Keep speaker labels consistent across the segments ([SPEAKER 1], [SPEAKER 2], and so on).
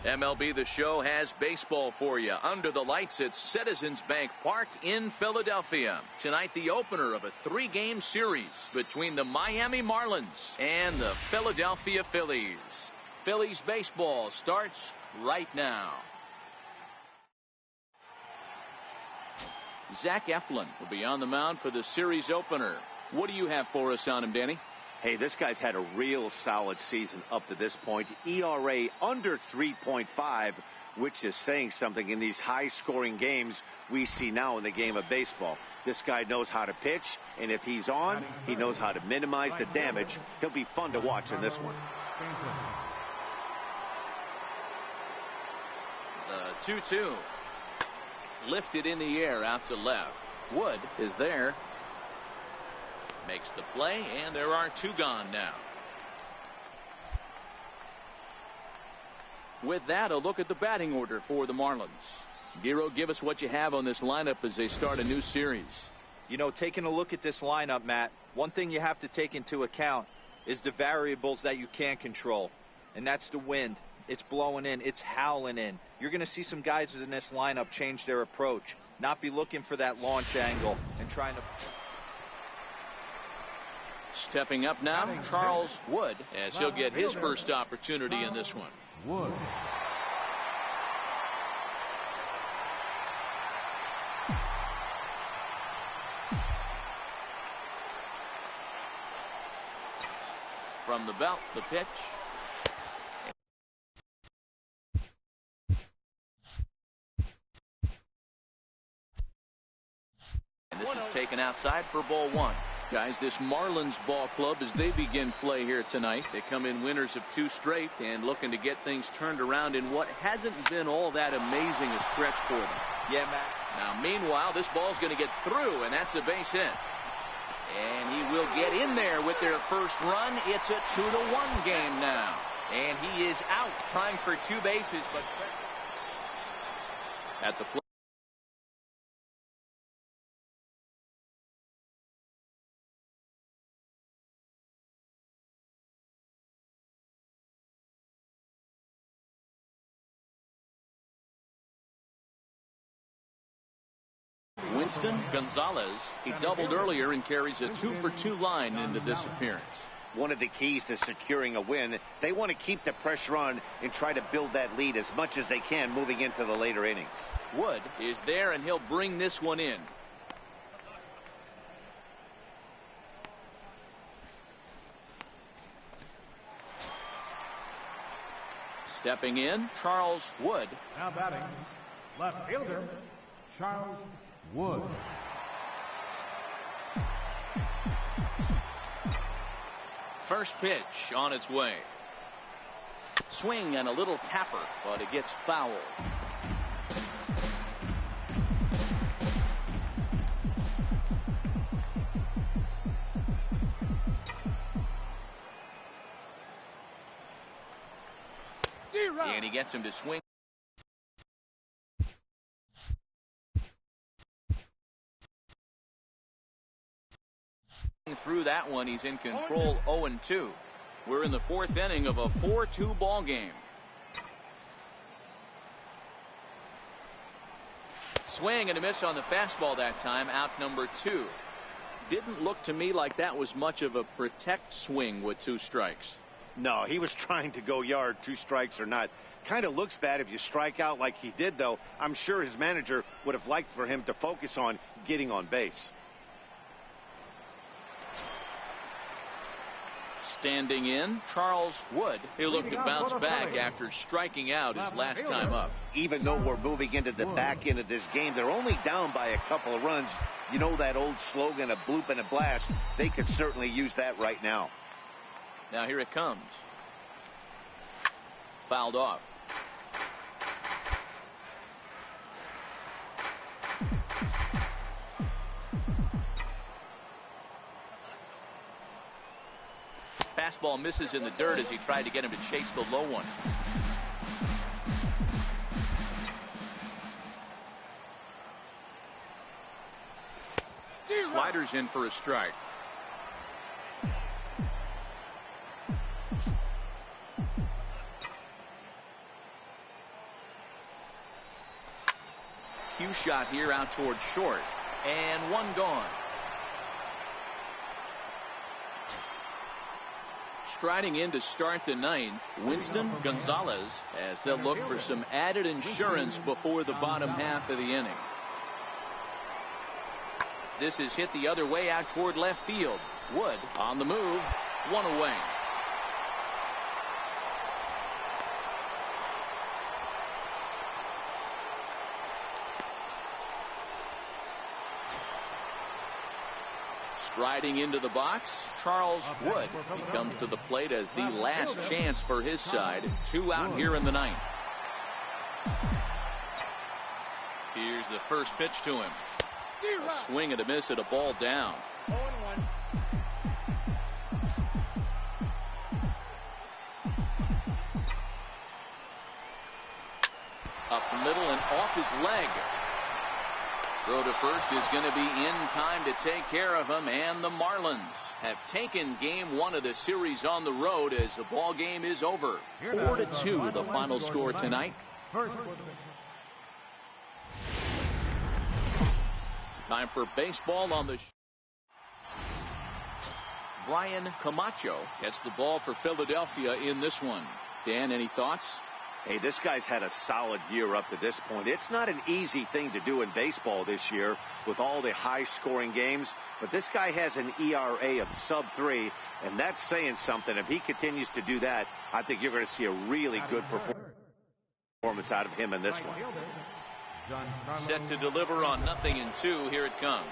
[SPEAKER 1] MLB The Show has baseball for you under the lights at Citizens Bank Park in Philadelphia. Tonight, the opener of a 3-game series between the Miami Marlins and the Philadelphia Phillies. Phillies baseball starts right now. Zach Eflin will be on the mound for the series opener. What do you have for us on him, Danny?
[SPEAKER 2] Hey, this guy's had a real solid season up to this point. ERA under 3.5, which is saying something in these high-scoring games we see now in the game of baseball. This guy knows how to pitch, and if he's on, he knows how to minimize the damage. He'll be fun to watch in this one.
[SPEAKER 1] The 2-2. Lifted in the air out to left. Wood is there. Makes the play, and there are 2 gone now. With that, a look at the batting order for the Marlins. Giro, give us what you have on this lineup as they start a new series.
[SPEAKER 3] You know, taking a look at this lineup, Matt, one thing you have to take into account is the variables that you can't control, and that's the wind. It's blowing in. It's howling in. You're going to see some guys in this lineup change their approach, not be looking for that launch angle and trying to...
[SPEAKER 1] Stepping up now, Charles Wood, as he'll get his first opportunity in this one.
[SPEAKER 4] Wood.
[SPEAKER 1] From the belt, the pitch. And this is taken outside for ball 1. Guys, this Marlins ball club, as they begin play here tonight, they come in winners of 2 straight and looking to get things turned around in what hasn't been all that amazing a stretch for them.
[SPEAKER 3] Yeah, Matt.
[SPEAKER 1] Now, meanwhile, this ball's going to get through, and that's a base hit. And he will get in there with their first run. It's a 2-1 game now. And he is out trying for 2 bases, but at the plate. Winston Gonzalez, he doubled earlier and carries a 2-for-2 line into this appearance.
[SPEAKER 2] One of the keys to securing a win, they want to keep the pressure on and try to build that lead as much as they can moving into the later innings.
[SPEAKER 1] Wood is there, and he'll bring this one in. Stepping in, Charles Wood.
[SPEAKER 4] Now batting, left fielder, Charles Wood.
[SPEAKER 1] First pitch on its way. Swing and a little tapper, but it gets fouled. And he gets him to swing. Through that one, he's in control. 0-2. We're in the 4th inning of a 4-2 ball game. Swing and a miss on the fastball that time. Out number 2. Didn't look to me like that was much of a protect swing with 2 strikes.
[SPEAKER 2] No, he was trying to go yard, 2 strikes or not. Kind of looks bad if you strike out like he did, though. I'm sure his manager would have liked for him to focus on getting on base.
[SPEAKER 1] Standing in, Charles Wood. He'll look to bounce back after striking out his last time up.
[SPEAKER 2] Even though we're moving into the back end of this game, they're only down by a couple of runs. You know that old slogan, a bloop and a blast. They could certainly use that right now.
[SPEAKER 1] Now here it comes. Fouled off. Fastball misses in the dirt as he tried to get him to chase the low one. Sliders in for a strike. shot here out towards short. And one gone. Striding in to start the ninth, Winston Gonzalez, as they'll look for some added insurance before the bottom half of the inning. This is hit the other way out toward left field. Wood on the move, one away. Striding into the box, Charles Wood. He comes to the plate as the last chance for his side. 2 out here in the ninth. Here's the first pitch to him. A swing and a miss at a ball down.
[SPEAKER 5] 0-1.
[SPEAKER 1] Up the middle and off his leg. Throw to first is going to be in time to take care of him, and the Marlins have taken game 1 of the series on the road as the ball game is over. 4-2 the final score tonight. Time for baseball on the Brian Camacho gets the ball for Philadelphia in this one. Dan, any thoughts?
[SPEAKER 2] Hey, this guy's had a solid year up to this point. It's not an easy thing to do in baseball this year with all the high-scoring games, but this guy has an ERA of sub-3, and that's saying something. If he continues to do that, I think you're going to see a really good performance out of him in this one.
[SPEAKER 1] Set to deliver on 0-2. Here it comes.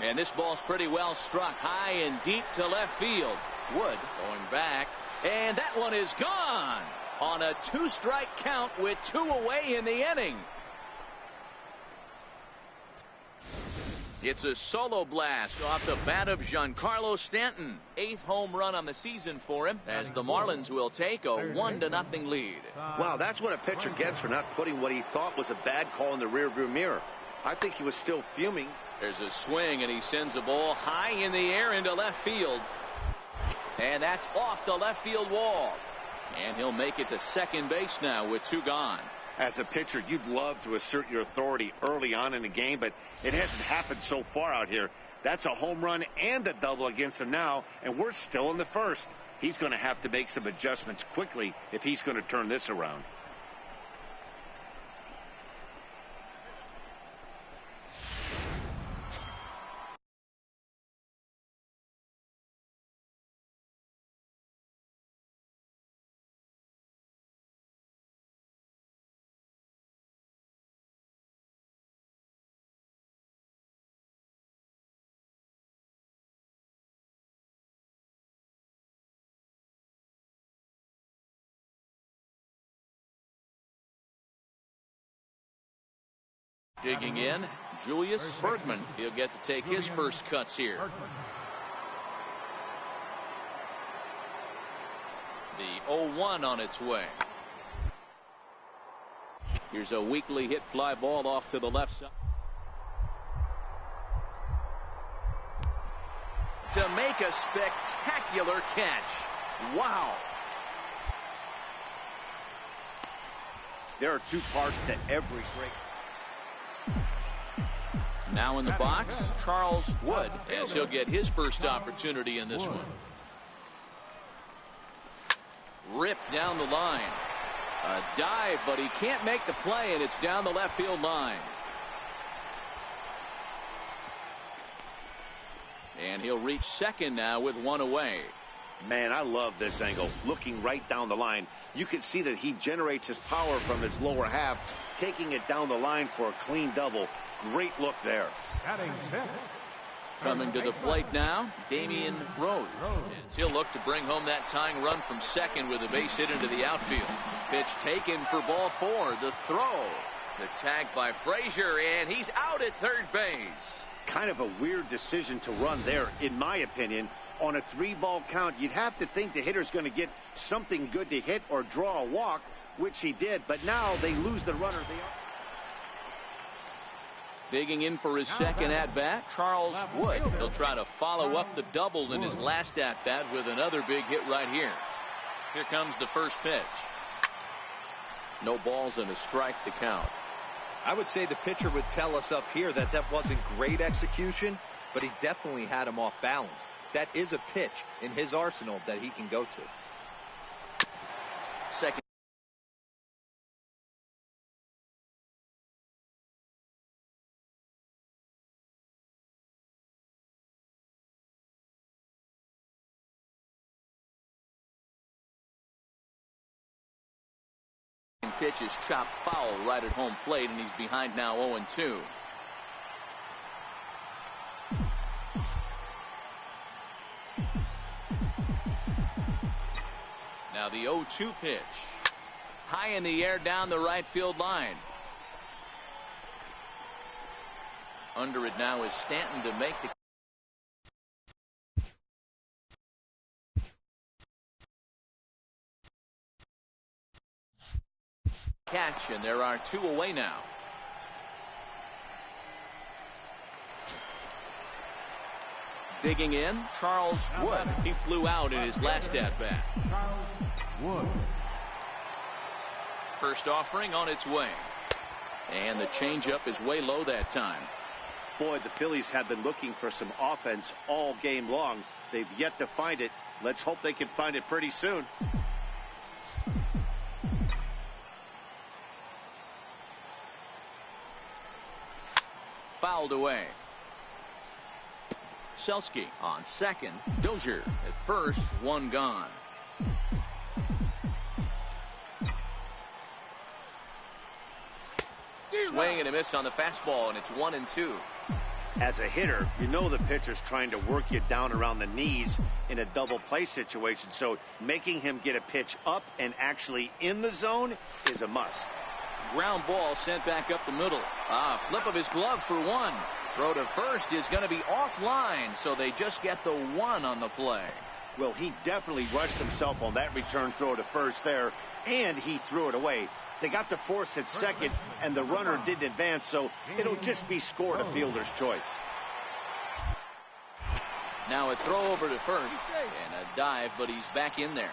[SPEAKER 1] And this ball's pretty well struck high and deep to left field. Wood going back, and that one is gone on a 2-strike count with 2 away in the inning. It's a solo blast off the bat of Giancarlo Stanton. 8th home run on the season for him as the Marlins will take a 1-0 lead.
[SPEAKER 2] Wow, that's what a pitcher gets for not putting what he thought was a bad call in the rearview mirror. I think he was still fuming.
[SPEAKER 1] There's a swing, and he sends a ball high in the air into left field. And that's off the left field wall. And he'll make it to second base now with 2 gone.
[SPEAKER 2] As a pitcher, you'd love to assert your authority early on in the game, but it hasn't happened so far out here. That's a home run and a double against him now, and we're still in the first. He's going to have to make some adjustments quickly if he's going to turn this around.
[SPEAKER 1] Digging in, Julius Bergman. He'll get to take his first cuts here. The 0-1 on its way. Here's a weakly hit fly ball off to the left side. To make a spectacular catch. Wow.
[SPEAKER 2] There are 2 parts to every great.
[SPEAKER 1] Now in the box, Charles Wood, as he'll get his first opportunity in this one. Ripped down the line. A dive, but he can't make the play, and it's down the left field line. And he'll reach second now with 1 away.
[SPEAKER 2] Man, I love this angle. Looking right down the line, you can see that he generates his power from his lower half, taking it down the line for a clean double. Great look there.
[SPEAKER 1] Coming to the plate now, Damian Rose. He'll look to bring home that tying run from second with a base hit into the outfield. Pitch taken for ball 4. The throw. The tag by Frazier, and he's out at third base.
[SPEAKER 2] Kind of a weird decision to run there, in my opinion. On a 3-ball count, you'd have to think the hitter's going to get something good to hit or draw a walk, which he did. But now they lose the runner.
[SPEAKER 1] Digging in for his second at-bat, Charles Wood. He'll try to follow up the double in his last at-bat with another big hit right here. Here comes the first pitch. No balls and a strike to count.
[SPEAKER 3] I would say the pitcher would tell us up here that that wasn't great execution, but he definitely had him off balance. That is a pitch in his arsenal that he can go to.
[SPEAKER 1] Second pitch is chopped foul right at home plate, and he's behind now 0-2. Now the 0-2 pitch. High in the air down the right field line. Under it now is Stanton to make the catch, and there are 2 away now. Digging in, Charles Wood. He flew out in his last at-bat.
[SPEAKER 4] Charles Wood.
[SPEAKER 1] First offering on its way. And the changeup is way low that time.
[SPEAKER 2] Boy, the Phillies have been looking for some offense all game long. They've yet to find it. Let's hope they can find it pretty soon.
[SPEAKER 1] Fouled away. Selski on second. Dozier at first. 1 gone. Swing and a miss on the fastball, and it's 1-2.
[SPEAKER 2] As a hitter, you know the pitcher's trying to work you down around the knees in a double play situation, so making him get a pitch up and actually in the zone is a must.
[SPEAKER 1] Ground ball sent back up the middle. Flip of his glove for 1. Throw to first is going to be offline, so they just get the 1 on the play.
[SPEAKER 2] Well, he definitely rushed himself on that return throw to first there, and he threw it away. They got the force at second, and the runner didn't advance, so it'll just be scored a fielder's choice.
[SPEAKER 1] Now a throw over to first, and a dive, but he's back in there.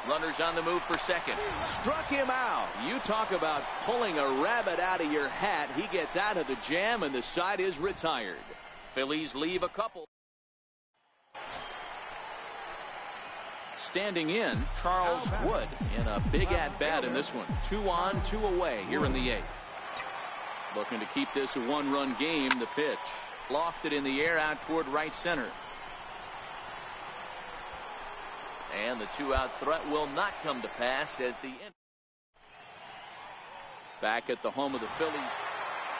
[SPEAKER 1] Runners on the move for second. Struck him out. You talk about pulling a rabbit out of your hat. He gets out of the jam, and the side is retired. Phillies leave a couple. Standing in, Charles Wood in a big at-bat in this one. 2 on, 2 away here in the 8th. Looking to keep this a 1-run game. The pitch lofted in the air out toward right center. And the 2-out threat will not come to pass as the end. Back at the home of the Phillies.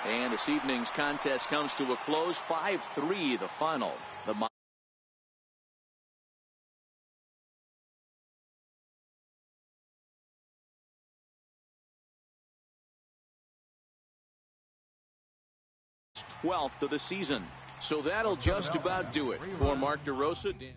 [SPEAKER 1] And this evening's contest comes to a close. 5-3 the final. The 12th of the season. So that'll just about do it. For Mark DeRosa, Dan